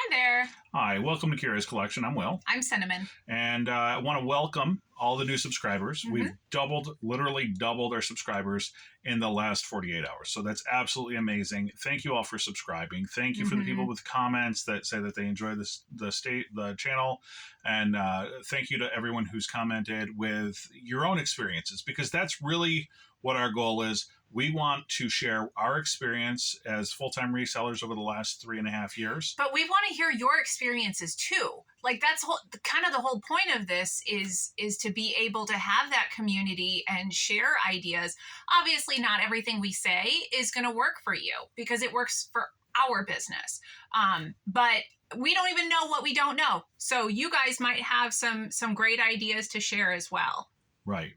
Hi there. Hi, welcome to Kira's Collection. I'm Will. I'm Cinnamon. And I want to welcome all the new subscribers. Mhm. We've literally doubled our subscribers in the last 48 hours. So that's absolutely amazing. Thank you all for subscribing. Thank you for the people with comments that say that they enjoy the channel. And thank you to everyone who's commented with your own experiences, because that's really what our goal is. We want to share our experience as full-time resellers over the last 3.5 years. But we want to hear your experiences too. Like that's kind of the whole point of this is to be able to have that community and share ideas. Obviously, not everything we say is going to work for you because it works for our business. But we don't even know what we don't know. So you guys might have some great ideas to share as well. Right.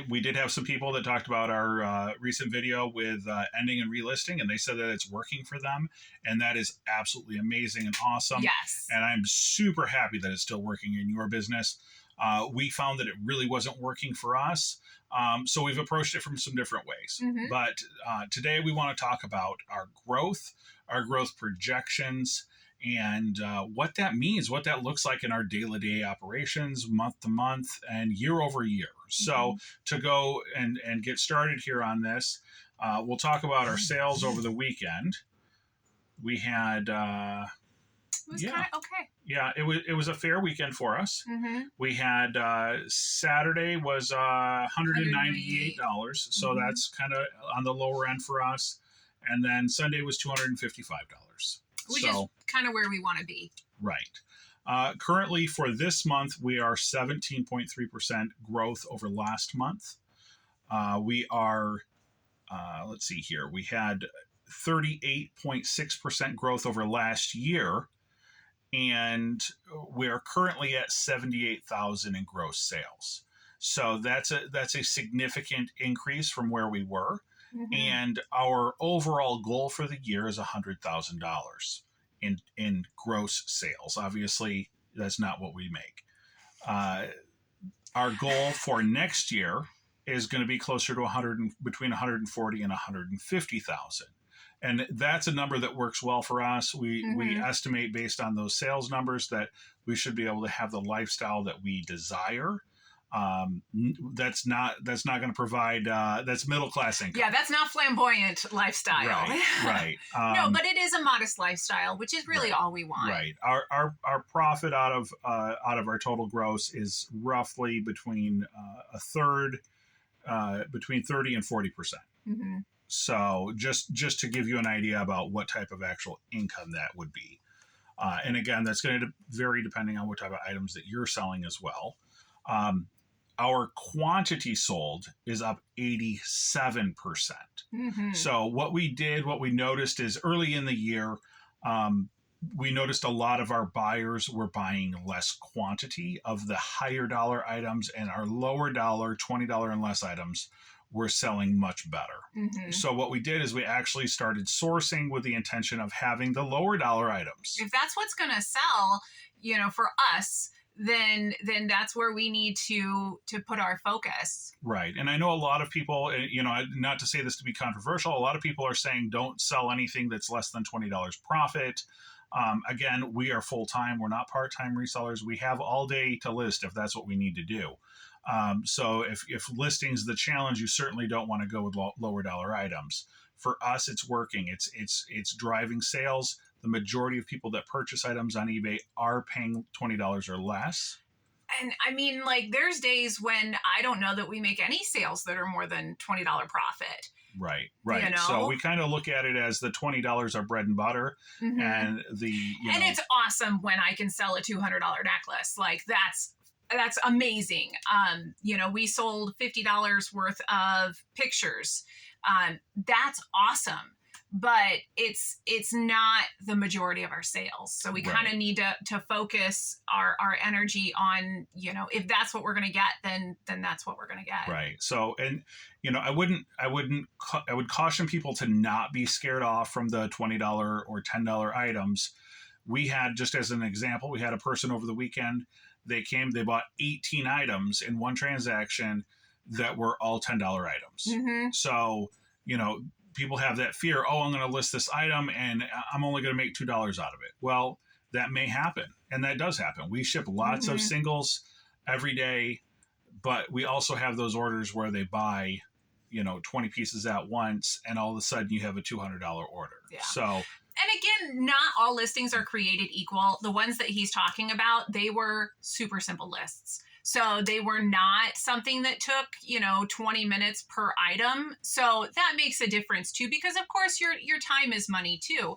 We did have some people that talked about our recent video with ending and relisting, and they said that it's working for them, and that is absolutely amazing and awesome. Yes. And I'm super happy that it's still working in your business. We found that it really wasn't working for us, so we've approached it from some different ways. But today we want to talk about our growth projections, and what that means, what that looks like in our day-to-day operations, month to month, and year over year. So to go and get started here on this, we'll talk about our sales over the weekend. We had... it was kind of okay. Yeah, it was a fair weekend for us. We had Saturday was $198, so that's kind of on the lower end for us. And then Sunday was $255. Which is kind of where we want to be. Right. Currently for this month, we are 17.3% growth over last month. We are, let's see here, we had 38.6% growth over last year, and we're currently at 78,000 in gross sales. So that's a significant increase from where we were. And our overall goal for the year is $100,000 in gross sales. Obviously, that's not what we make. Our goal for next year is going to be closer to between 140 and 150,000. And that's a number that works well for us. We estimate based on those sales numbers that we should be able to have the lifestyle that we desire. That's not going to provide that's middle class income. Yeah, that's not flamboyant lifestyle. Right. No, but it is a modest lifestyle, which is really all we want. Right. Our profit out of our total gross is roughly between a third, between 30 and 40%. So just to give you an idea about what type of actual income that would be, and again, that's going to vary depending on what type of items that you're selling as well. Our quantity sold is up 87%. So what we noticed is early in the year, we noticed a lot of our buyers were buying less quantity of the higher dollar items, and our lower dollar, $20 and less items were selling much better. So what we did is we actually started sourcing with the intention of having the lower dollar items. If that's what's going to sell, for us, then that's where we need to put our focus. Right. And I know a lot of people, not to say this to be controversial, a lot of people are saying don't sell anything that's less than $20 profit. Again, we are full-time. We're not part-time resellers. We have all day to list if that's what we need to do. So if listing's the challenge, you certainly don't want to go with lower dollar items. For us, it's working. It's driving sales. The majority of people that purchase items on eBay are paying $20 or less. And I mean, there's days when I don't know that we make any sales that are more than $20 profit. Right. So we kind of look at it as the $20 are bread and butter, and and it's awesome when I can sell a $200 necklace. That's amazing. We sold $50 worth of pictures. That's awesome. But it's not the majority of our sales. So we kind of need to focus our energy on, if that's what we're going to get, then that's what we're going to get. Right. So, and, I would caution people to not be scared off from the $20 or $10 items. We had, just as an example, we had a person over the weekend. They bought 18 items in one transaction that were all $10 items. So, people have that fear, I'm going to list this item and I'm only going to make $2 out of it. Well, that may happen. And that does happen. We ship lots of singles every day, but we also have those orders where they buy, 20 pieces at once, and all of a sudden you have a $200 order. Yeah. So, and again, not all listings are created equal. The ones that he's talking about, they were super simple lists. So they were not something that took, 20 minutes per item. So that makes a difference too, because of course your time is money too.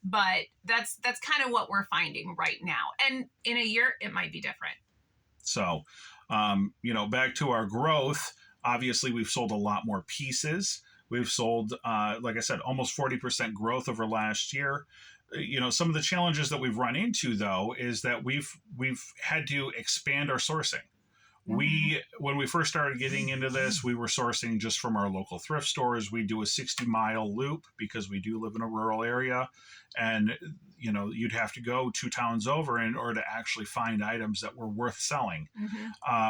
But that's kind of what we're finding right now. And in a year, it might be different. So, back to our growth, obviously we've sold a lot more pieces. We've sold, like I said, almost 40% growth over last year. Some of the challenges that we've run into, though, is that we've had to expand our sourcing. When we first started getting into this, we were sourcing just from our local thrift stores. We do a 60-mile loop because we do live in a rural area, and you'd have to go 2 towns over in order to actually find items that were worth selling.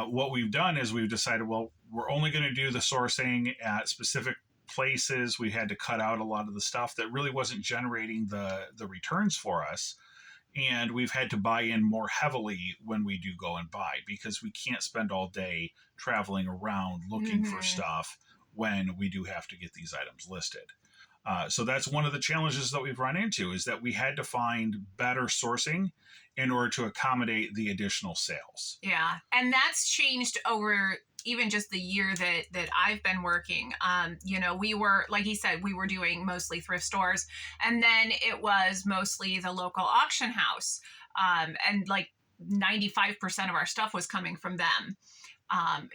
What we've done is we've decided, well, we're only going to do the sourcing at specific places. We had to cut out a lot of the stuff that really wasn't generating the returns for us. And we've had to buy in more heavily when we do go and buy, because we can't spend all day traveling around looking for stuff when we do have to get these items listed. So that's one of the challenges that we've run into, is that we had to find better sourcing in order to accommodate the additional sales. Yeah. And that's changed over even just the year that I've been working. We were, like he said, we were doing mostly thrift stores, and then it was mostly the local auction house. And like 95% of our stuff was coming from them.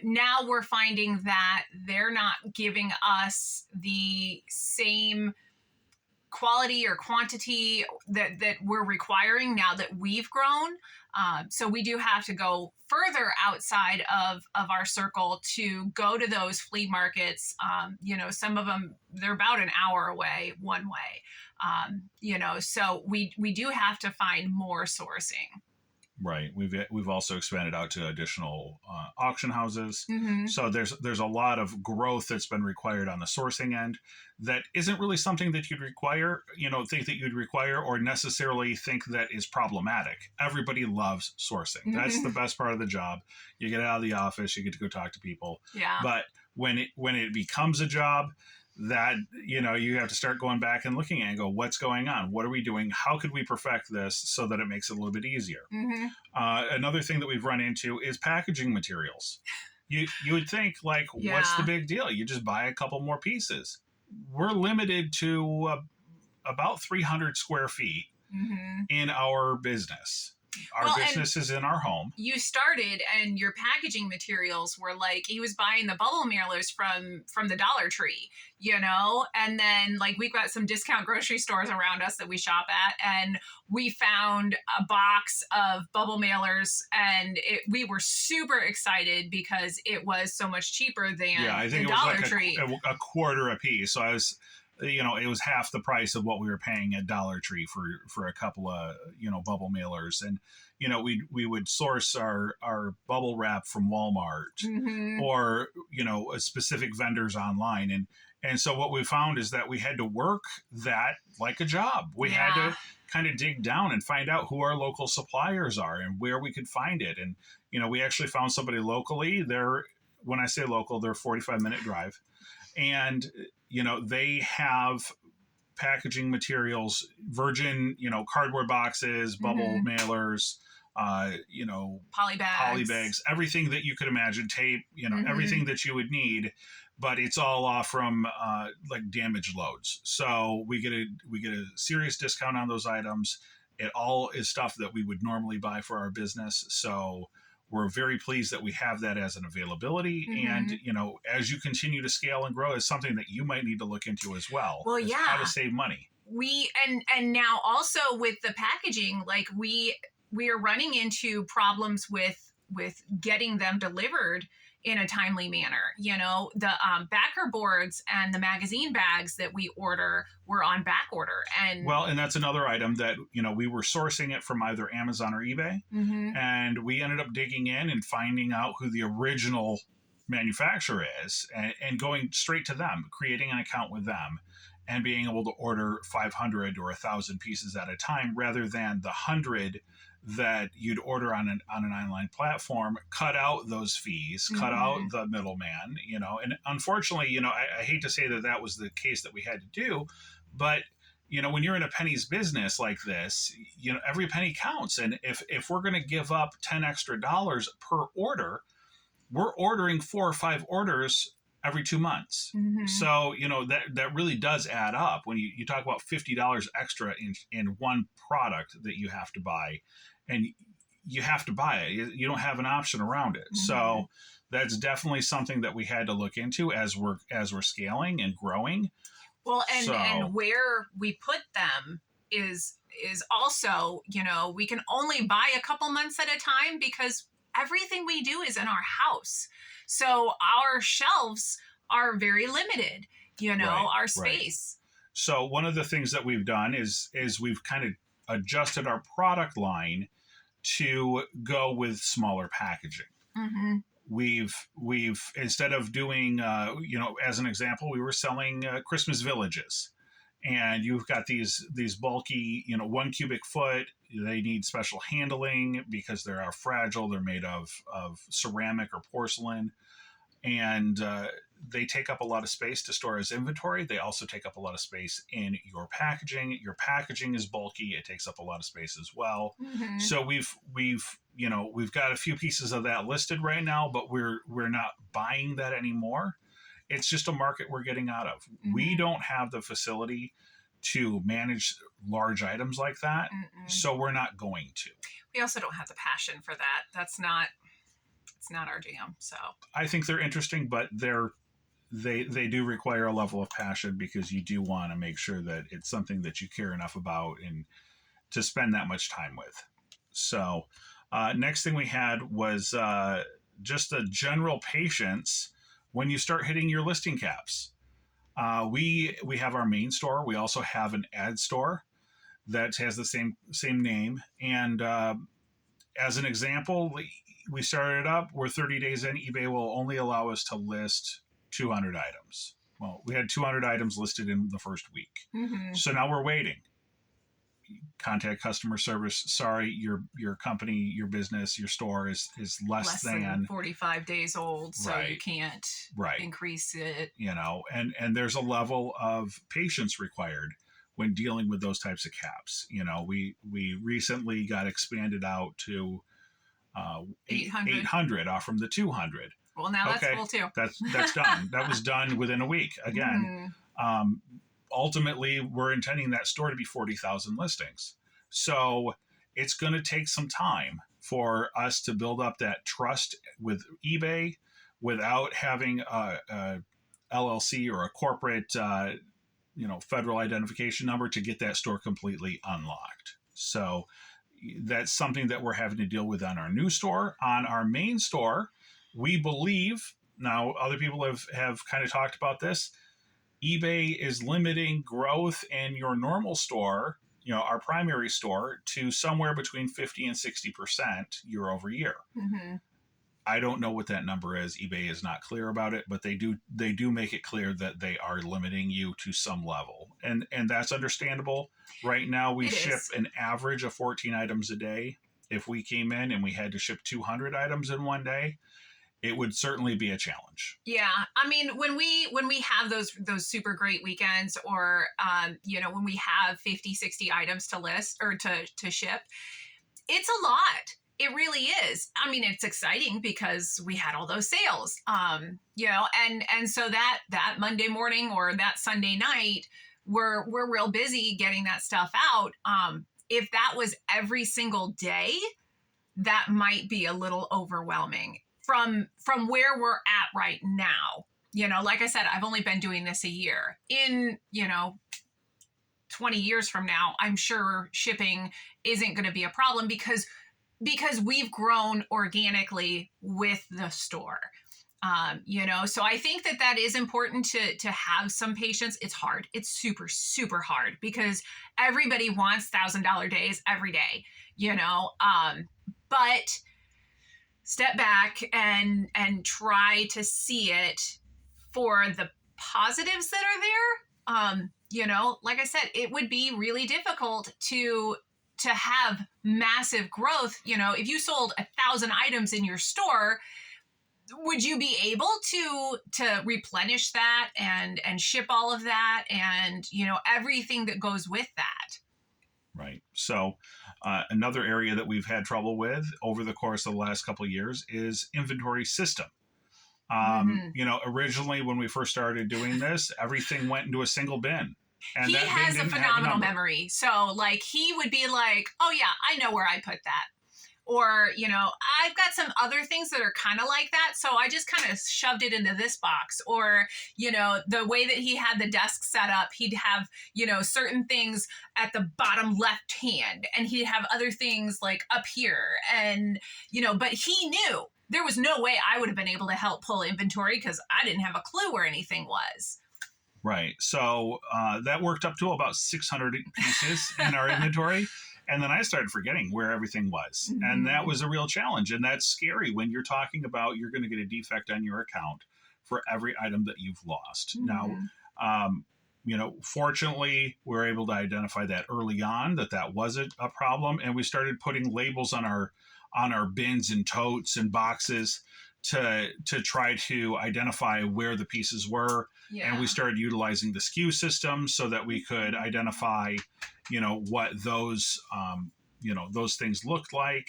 Now we're finding that they're not giving us the same quality or quantity that we're requiring now that we've grown. So we do have to go further outside of our circle to go to those flea markets. Some of them, they're about an hour away one way. So we do have to find more sourcing. Right. We've also expanded out to additional auction houses. So there's a lot of growth that's been required on the sourcing end that isn't really something that you'd think that you'd require or necessarily think that is problematic. Everybody loves sourcing. That's the best part of the job. You get out of the office, you get to go talk to people. Yeah. But when it becomes a job, that you have to start going back and looking at and go, what's going on? What are we doing? How could we perfect this so that it makes it a little bit easier? Another thing that we've run into is packaging materials. You would think, like, what's the big deal? You just buy a couple more pieces. We're limited to about 300 square feet in our business. Our business is in our home. You started, and your packaging materials were like, he was buying the bubble mailers from the Dollar Tree, and then like we've got some discount grocery stores around us that we shop at, and we found a box of bubble mailers, and we were super excited because it was so much cheaper than I think the it was Dollar like Tree. a quarter a piece. So I was, it was half the price of what we were paying at Dollar Tree for a couple of, bubble mailers. And, we would source our bubble wrap from Walmart or, specific vendors online. And so what we found is that we had to work that like a job. We had to kind of dig down and find out who our local suppliers are and where we could find it. And, we actually found somebody locally. When I say local, they're a 45-minute drive. And, they have packaging materials, virgin, cardboard boxes, bubble mailers, poly bags, everything that you could imagine, tape, everything that you would need, but it's all off from like damaged loads. So we get a serious discount on those items. It all is stuff that we would normally buy for our business. So we're very pleased that we have that as an availability. And, as you continue to scale and grow, is something that you might need to look into as well. Well, how to save money. And now also with the packaging, like we are running into problems with getting them delivered in a timely manner. The backer boards and the magazine bags that we order were on back order. And that's another item that, we were sourcing it from either Amazon or eBay. And we ended up digging in and finding out who the original manufacturer is and going straight to them, creating an account with them. and being able to order 500 or 1,000 pieces at a time rather than the 100 that you'd order on an online platform. Cut out those fees, cut out the middleman, and unfortunately, I hate to say that was the case that we had to do, but when you're in a pennies business like this, every penny counts. And if we're going to give up 10 extra dollars per order, we're ordering 4 or 5 orders every 2 months. So, that really does add up when you talk about $50 extra in one product that you have to buy, and you have to buy it. You don't have an option around it. So that's definitely something that we had to look into as we're scaling and growing. Well, and where we put them is also, we can only buy a couple months at a time because everything we do is in our house. So our shelves are very limited, our space. Right. So one of the things that we've done is we've kind of adjusted our product line to go with smaller packaging. We've instead of doing, as an example, we were selling Christmas villages, and you've got these bulky, 1 cubic foot. They need special handling because they are fragile. They're made of ceramic or porcelain, and they take up a lot of space to store as inventory. They also take up a lot of space in your packaging. Your packaging is bulky. It takes up a lot of space as well. So we've got a few pieces of that listed right now, but we're not buying that anymore. It's just a market we're getting out of. We don't have the facility to manage large items like that, so we're not going to. We also don't have the passion for that. It's not our jam. So I think they're interesting, but they do require a level of passion because you do want to make sure that it's something that you care enough about and to spend that much time with. So next thing we had was just a general patience when you start hitting your listing caps. We have our main store. We also have an ad store that has the same name. And as an example, we started up. We're 30 days in. eBay will only allow us to list 200 items. Well, we had 200 items listed in the first week. So now we're waiting. Contact customer service. Sorry, your company, your business, your store is less than 45 days old, so you can't increase it. And there's a level of patience required when dealing with those types of caps. We recently got expanded out to 800 off from the 200. Well, now that's full too. That's done. That was done within a week. Again, ultimately, we're intending that store to be 40,000 listings. So it's going to take some time for us to build up that trust with eBay without having a LLC or a corporate, federal identification number to get that store completely unlocked. So that's something that we're having to deal with on our new store. On our main store, we believe, now other people have kind of talked about this, eBay is limiting growth in your normal store, our primary store, to somewhere between 50 and 60% year over year. I don't know what that number is. eBay is not clear about it, but they do make it clear that they are limiting you to some level. And that's understandable. Right now we ship an average of 14 items a day. If we came in and we had to ship 200 items in one day, it would certainly be a challenge. Yeah. I mean, when we have those super great weekends, or, when we have 50, 60 items to list or to ship, it's a lot. It really is. I mean, it's exciting because we had all those sales, and so that Monday morning or that Sunday night, we're real busy getting that stuff out. If that was every single day, that might be a little overwhelming. From where we're at right now, like I said, I've only been doing this a year. In, 20 years from now, I'm sure shipping isn't going to be a problem because we've grown organically with the store. So I think that is important to have some patience. It's hard. It's super, super hard because everybody wants $1,000 days every day, but step back and try to see it for the positives that are there. like I said, it would be really difficult to have massive growth. If you sold 1,000 items in your store, would you be able to replenish that and ship all of that and everything that goes with that? Right. So another area that we've had trouble with over the course of the last couple of years is inventory system. Originally when we first started doing this, everything went into a single bin. And he has a phenomenal memory. So like he would be like, oh yeah, I know where I put that. Or, I've got some other things that are kind of like that. So I just kind of shoved it into this box. Or, the way that he had the desk set up, he'd have, certain things at the bottom left hand and he'd have other things like up here. And, but he knew there was no way I would have been able to help pull inventory because I didn't have a clue where anything was. Right. So that worked up to about 600 pieces in our inventory. And then I started forgetting where everything was. Mm-hmm. And that was a real challenge. And that's scary when you're talking about you're going to get a defect on your account for every item that you've lost. Mm-hmm. Now, fortunately, we were able to identify that early on, that wasn't a problem. And we started putting labels on our bins and totes and boxes to try to identify where the pieces were. Yeah. And we started utilizing the SKU system so that we could identify, what those, those things looked like.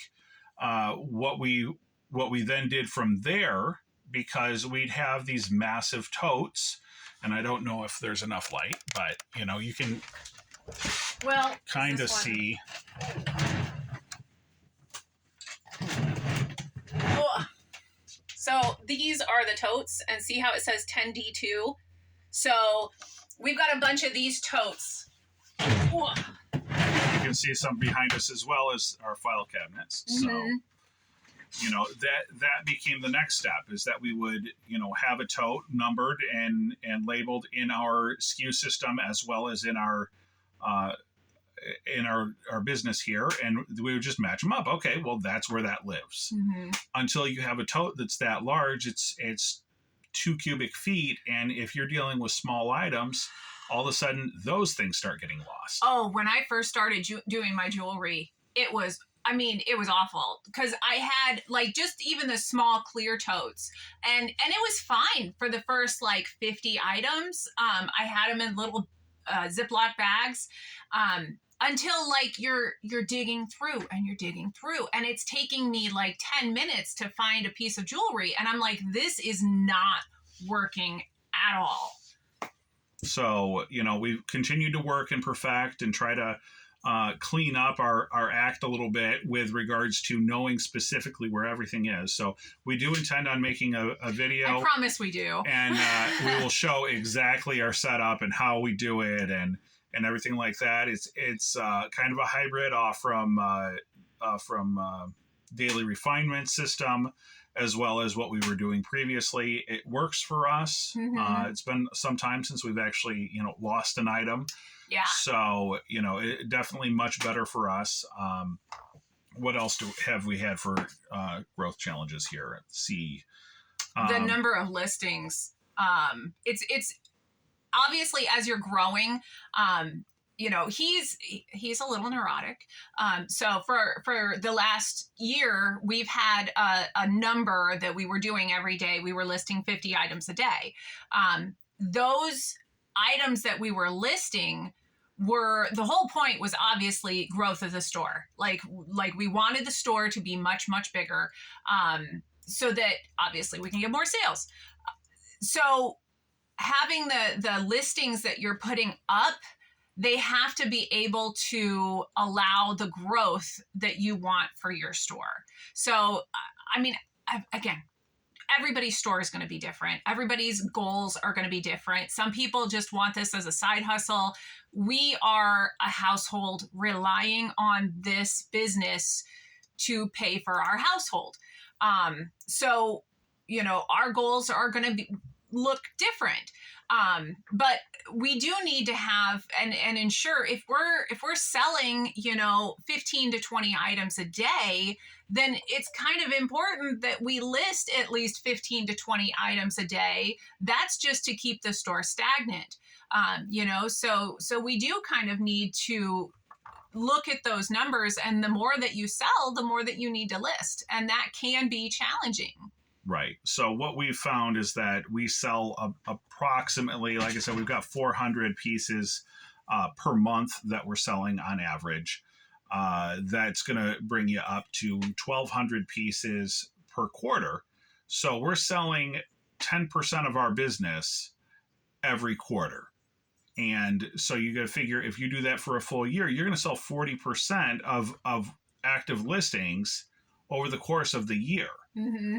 What we then did from there, because we'd have these massive totes, and I don't know if there's enough light, but you can kind of see. So these are the totes, and see how it says 10D2? So we've got a bunch of these totes. You can see some behind us as well as our file cabinets. Mm-hmm. So, that became the next step, is that we would, have a tote numbered and labeled in our SKU system as well as in our business here, and we would just match them up. Okay, well, that's where that lives. Mm-hmm. Until you have a tote that's that large, it's 2 cubic feet, and if you're dealing with small items, all of a sudden those things start getting lost. Oh, when I first started doing my jewelry, it was awful, because I had just even the small clear totes, and it was fine for the first 50 items. I had them in little Ziploc bags. Until you're digging through and it's taking me 10 minutes to find a piece of jewelry. And I'm like, this is not working at all. So, we've continued to work and perfect and try to clean up our act a little bit with regards to knowing specifically where everything is. So we do intend on making a video. I promise we do. And we will show exactly our setup and how we do it and everything like that. It's kind of a hybrid from Daily Refinement system, as well as what we were doing previously. It works for us. Mm-hmm. It's been some time since we've actually, lost an item. Yeah. So, it definitely much better for us. What else have we had for growth challenges here at C? The number of listings. It's obviously, as you're growing, he's a little neurotic. So for the last year, we've had a number that we were doing every day. We were listing 50 items a day. Those items that we were listing the whole point was obviously growth of the store. Like we wanted the store to be much, much bigger, so that obviously we can get more sales. So having the listings that you're putting up, they have to be able to allow the growth that you want for your store. So, again, everybody's store is going to be different. Everybody's goals are going to be different. Some people just want this as a side hustle. We are a household relying on this business to pay for our household. So, our goals are going to look different. But we do need to have and ensure if we're selling, 15 to 20 items a day, then it's kind of important that we list at least 15 to 20 items a day. That's just to keep the store stagnant. So we do kind of need to look at those numbers, and the more that you sell, the more that you need to list, and that can be challenging. Right. So what we've found is that we sell approximately, like I said, we've got 400 pieces per month that we're selling on average. That's going to bring you up to 1,200 pieces per quarter. So we're selling 10% of our business every quarter. And so you got to figure if you do that for a full year, you're going to sell 40% of active listings over the course of the year. Mm-hmm.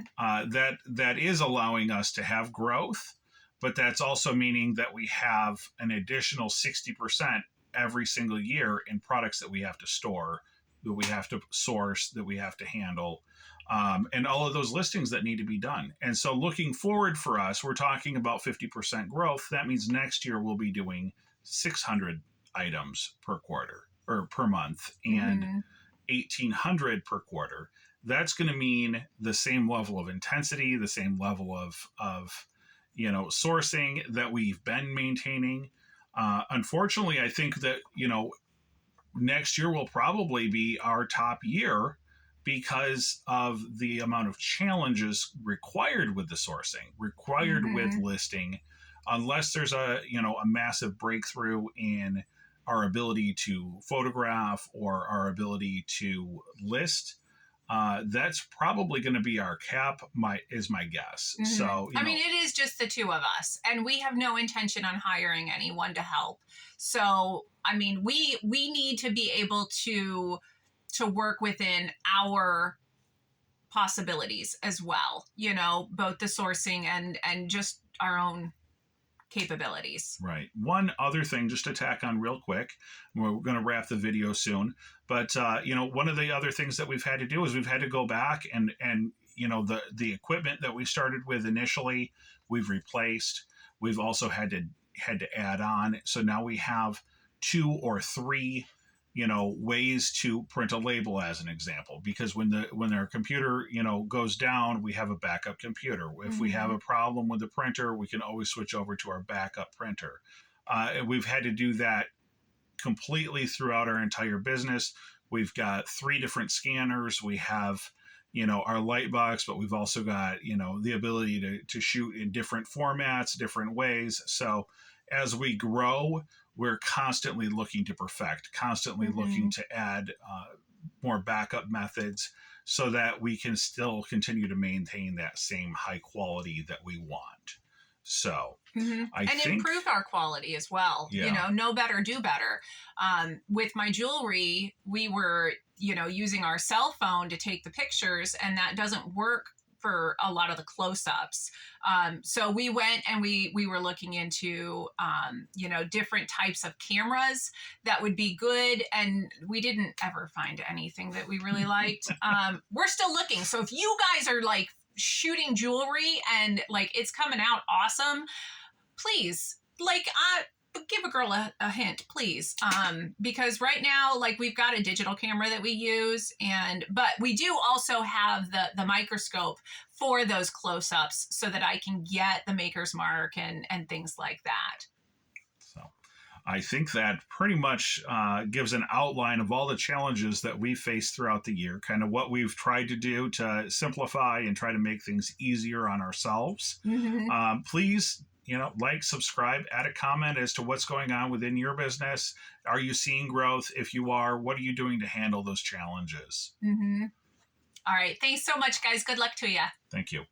That is allowing us to have growth, but that's also meaning that we have an additional 60% every single year in products that we have to store, that we have to source, that we have to handle. And all of those listings that need to be done. And so looking forward for us, we're talking about 50% growth. That means next year we'll be doing 600 items per quarter or per month and 1,800 per quarter. That's going to mean the same level of intensity, the same level of sourcing that we've been maintaining. Unfortunately, I think that, next year will probably be our top year because of the amount of challenges required with the sourcing, required with listing, unless there's a massive breakthrough in our ability to photograph or our ability to list. That's probably going to be our cap, is my guess. Mm-hmm. So, it is just the two of us, and we have no intention on hiring anyone to help. So, we need to be able to work within our possibilities as well, both the sourcing and just our own capabilities. Right. One other thing just to tack on real quick, we're going to wrap the video soon, but one of the other things that we've had to do is we've had to go back and the equipment that we started with initially, we've replaced. We've also had to add on. So now we have 2 or 3 ways to print a label, as an example, because when our computer, goes down, we have a backup computer. If we have a problem with the printer, we can always switch over to our backup printer. We've had to do that completely throughout our entire business. We've got 3 different scanners. We have, our light box, but we've also got, the ability to shoot in different formats, different ways. So as we grow, we're constantly looking to perfect, constantly looking to add more backup methods so that we can still continue to maintain that same high quality that we want. So I think improve our quality as well. Yeah. Know better, do better. With my jewelry, we were, using our cell phone to take the pictures, and that doesn't work for a lot of the close-ups. So we went and we were looking into, different types of cameras that would be good. And we didn't ever find anything that we really liked. We're still looking. So if you guys are like shooting jewelry and like it's coming out awesome, please, give a girl a hint, please. Because right now, we've got a digital camera that we use, but we do also have the microscope for those close-ups so that I can get the maker's mark and things like that. So I think that pretty much gives an outline of all the challenges that we face throughout the year, kind of what we've tried to do to simplify and try to make things easier on ourselves. Please, subscribe, add a comment as to what's going on within your business. Are you seeing growth? If you are, what are you doing to handle those challenges? All right. Thanks so much, guys. Good luck to you. Thank you.